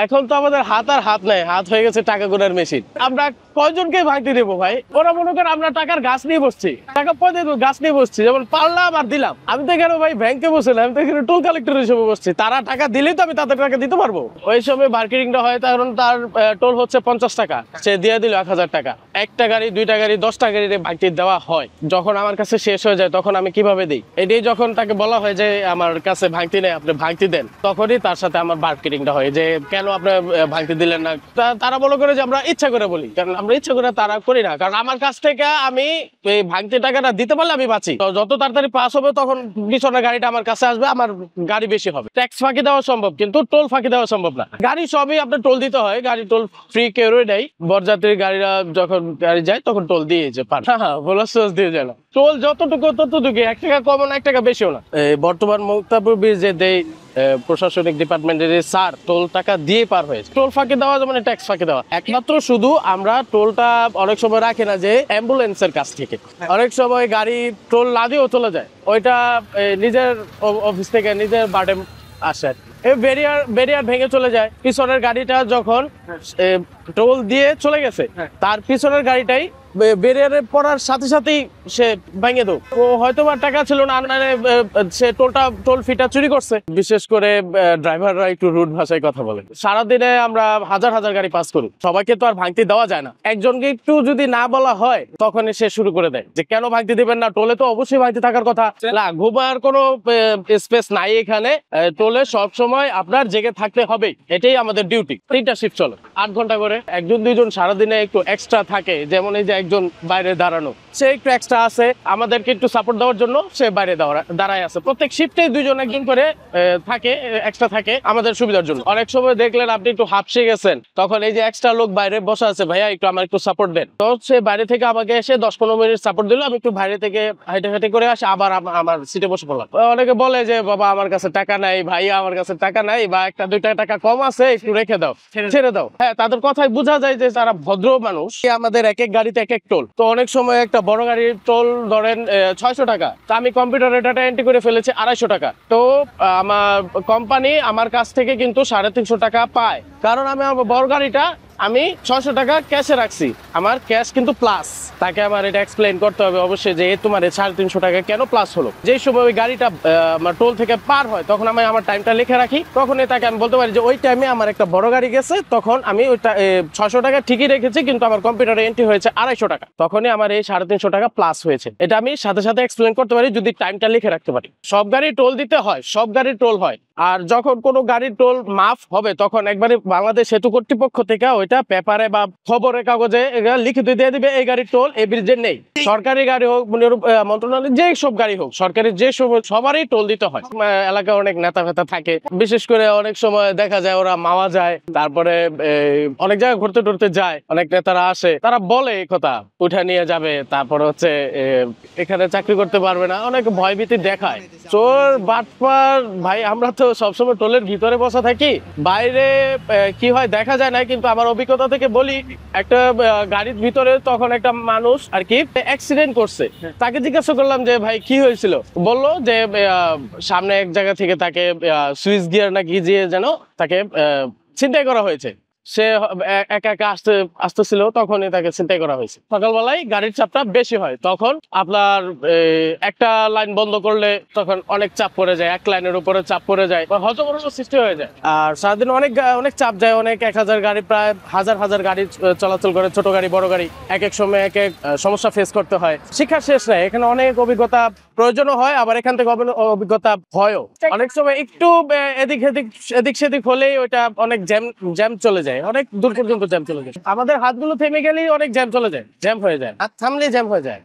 এখন তো আমাদের হাত আর হাত নাই, হাত হয়ে গেছে টাকা গোনার মেশিন। আমরা কয়জনকে ভাঙতে দেবো ভাই? ওরা মনে করেন আমরা টাকার গাছ নিয়ে বসছি, টাকা পয়সা গাছ নিয়ে বসছি, যেমন পারলাম আর দিলাম। আমি তো এখানে ভাই ব্যাংকে বসে না, আমি তো এখানে টোল কালেক্টর হিসেবে বসছি। তারা টাকা দিলেই তো আমি তাদের টাকা দিতে পারবো। ওই সময় মার্কেটিংটা হয়, কারণ তার টোল হচ্ছে 50 টাকা, সে দিয়ে দিল 1000 টাকা। একটা গাড়ি, দুইটা গাড়ি, 10টা গাড়ি ভাঙতি দেওয়া হয়। যখন আমার কাছে শেষ হয়ে যায় তখন আমি কিভাবে দিই, এটাই যখন তাকে বলা হয় যে আমার কাছে ভাঙতি নেই, আপনি ভাঙতি দেন, তখনই তার সাথে আমার মার্কেটিংটা হয় যে কেন আপনি ভাঙতি দিলেন না। তারা মনে করে যে আমরা ইচ্ছা করে বলি, কারণ আমরা ইচ্ছা করে তারা করি না। কারণ আমার কাছ থেকে আমি এই ভাঙতি টাকাটা দিতে পারলে আমি বাঁচি। যত তাড়াতাড়ি পাস হবে তখন পিছনের গাড়িটা আমার কাছে আসবে, আমার গাড়ি বেশি হবে। ট্যাক্স ফাঁকি দেওয়া সম্ভব, কিন্তু টোল ফাঁকি দেওয়া সম্ভব না। গাড়ি সবই আপনার টোল দিতে হয়, গাড়ি টোল ফ্রি কেউই নেই। বরযাত্রী গাড়িরা যখন গাড়ি যায় তখন টোল দিয়েছে, ভোলার দিয়ে যায় না। টোল যতটুকু ততটুকু, 1 টাকা কম না 1 টাকা বেশিও না। বর্তমান মুক্তাপুর ব্রিজ যে দেয় প্রশাসনিক ডিপার্টমেন্টের স্যার, টোল টাকা দিয়ে পার হয়েছে। টোল ফাঁকি দেওয়া মানে ট্যাক্স ফাঁকি দেওয়া। একমাত্র শুধু আমরা টোলটা অনেক সময় রাখি না যে অ্যাম্বুলেন্সের কাছ থেকে অনেক সময় গাড়ি টোল না দিয়েও চলে যায়, ওইটা নিজের অফিস থেকে নিজের বাড়ে আসে। ব্যারিয়ার ভেঙে চলে যায়। পিছনের গাড়িটা যখন টোল দিয়ে চলে গেছে, তার পিছনের গাড়িটাই ব্যারিয়ারে পড়ার সাথে সাথেই সে ভেঙে দেব। ও হয়তো বা টাকা ছিল না, সে টোল ফিটা চুরি করছে। বিশেষ করে ড্রাইভাররা একটু রুড ভাষায় কথা বলে। সারাদিনে আমরা হাজার হাজার গাড়ি পাস করি, সবাইকে তো আর ভাঙতি দেওয়া যায় না। একজনকে একটু যদি না বলা হয় তখনই সে শুরু করে দেয় যে কেন ভাঙতি দিবেন না, টোলে তো অবশ্যই ভাঙতি থাকার কথা। না, ঘুমার কোনো স্পেস নাই এখানে। টোলে সব সময় আপনার জেগে থাকতে হবে, এটাই আমাদের ডিউটি। 3টা শিফট চলে, 8 ঘন্টা করে। একজন দুইজন সারাদিনে একটু এক্সট্রা থাকে, যেমন এই যে একজন বাইরে দাঁড়ানো, সে একটু এক্সট্রা আছে আমাদেরকে একটু সাপোর্ট দেওয়ার জন্য, সে বাইরে দাঁড়ায় আছে। প্রত্যেক শিফটে দুইজন একজন করে থাকে, এক্সট্রা থাকে আমাদের সুবিধার জন্য। অনেক সময় দেখলেন আপনি একটু হাঁপসে গেছেন, তখন এই যে এক্সট্রা লোক বাইরে বসে আছে, ভাইয়া একটু আমার একটু সাপোর্ট দেন, তো সে বাইরে থেকে আমাকে এসে 10-15 মিনিট সাপোর্ট দিল। আমি একটু বাইরে থেকে হাইটে হাইটে করে আসে আবার আমার সিটে বসে পড়লাম। অনেকে বলে যে বাবা আমার কাছে টাকা নাই, ভাইয়া আমার কাছে টাকা নাই, বা 1-2 টাকা কম আছে, একটু রেখে দাও, ছেড়ে দাও। হ্যাঁ, তাদের কথায় বোঝা যায় যে তারা ভদ্র মানুষ। আমাদের এক এক গাড়িতে এক এক টোল। তো অনেক সময় একটা বড় গাড়ির টোল ধরেন 600 টাকা, তা আমি কম্পিউটারে ডাটা এন্ট্রি করে ফেলেছি 250 টাকা। তো আমার কোম্পানি আমার কাছ থেকে কিন্তু 350 টাকা পায়, কারণ আমি আমার বড় গাড়িটা আমি 600 টাকা ক্যাশে রাখছি। আমার ক্যাশ কিন্তু প্লাস। তাকে আমার এটা এক্সপ্লেইন করতে হবে অবশ্যই যে তোমার 350 টাকা কেন প্লাস হলো। যে সময় ওই গাড়িটা আমার টোল থেকে পার হয় তখন আমি আমার টাইমটা লিখে রাখি, তখনই তাকে আমি বলতে পারি যে ওই টাইমে আমার একটা বড় গাড়ি গেছে, তখন আমি ওইটা 600 টাকা ঠিকই রেখেছি, কিন্তু আমার কম্পিউটারে এন্ট্রি হয়েছে 250 টাকা, তখনই আমার এই 350 টাকা প্লাস হয়েছে। এটা আমি সাথে সাথে এক্সপ্লেইন করতে পারি যদি টাইমটা লিখে রাখতে পারি। সব গাড়ি টোল দিতে হয়, সব গাড়ির টোল হয়। আর যখন কোনো গাড়ির টোল মাফ হবে তখন একবারে বাংলাদেশ সেতু কর্তৃপক্ষ থেকে ওইটা পেপারে বা খবরের কাগজে লিখিত দিয়ে দিবে এই গাড়ির টোল এই ব্রিজে নেই। সরকারি গাড়ি হোক, মন্ত্রণালয় যে সব গাড়ি হোক, সরকারি যে সব সবারই টোল দিতে হয়। এলাকায় অনেক নেতা ফেতা থাকে, বিশেষ করে অনেক সময় দেখা যায় ওরা মাওয়া যায়, তারপরে অনেক জায়গায় ঘুরতে টুরতে যায়, অনেক নেতারা আসে, তারা বলে এই কথা উঠা নিয়ে যাবে, তারপরে হচ্ছে এখানে চাকরি করতে পারবে না, অনেক ভয়ভীতি দেখায়। চোর বাটপার ভাই, আমরা তো সবসময় টোলের ভিতরে বসা থাকি, বাইরে কি হয় দেখা যায় না। কিন্তু আমার অভিজ্ঞতা থেকে বলি, একটা গাড়ির ভিতরে তখন একটা মানুষ আর কি অ্যাক্সিডেন্ট করছে। তাকে জিজ্ঞাসা করলাম যে ভাই কি হয়েছিল, বললো যে সামনে এক জায়গা থেকে তাকে সুইচ গিয়ার না কি দিয়ে যেন তাকে ছিনতাই করা হয়েছে। সে একা একা আসতেছিল, তখনই তাকে ছিনতাই করা হয়েছে। সকালবেলায় গাড়ির চাপটা বেশি হয়, তখন আপনার একটা লাইন বন্ধ করলে তখন অনেক চাপ পড়ে যায়, এক লাইনের উপরে চাপ পড়ে যায়, হজবরল সৃষ্টি হয়ে যায়। আর সারাদিন অনেক চাপ যায়, অনেক 1000 গাড়ি, প্রায় হাজার হাজার গাড়ি চলাচল করে, ছোট গাড়ি বড় গাড়ি, এক এক সময় এক এক সমস্যা ফেস করতে হয়। শিক্ষার শেষ নাই, এখানে অনেক অভিজ্ঞতা প্রয়োজনও হয়, আবার এখান থেকে অভিজ্ঞতা হয়ও। অনেক সময় একটু এদিক সেদিক হলেই ওইটা অনেক জ্যাম চলে যায়, অনেক দূর পর্যন্ত জ্যাম চলে যায়। আমাদের হাতগুলো থেমে গেলেই অনেক জ্যাম চলে যায়, জ্যাম হয়ে যায়, হাত থামলেই জ্যাম হয়ে যায়।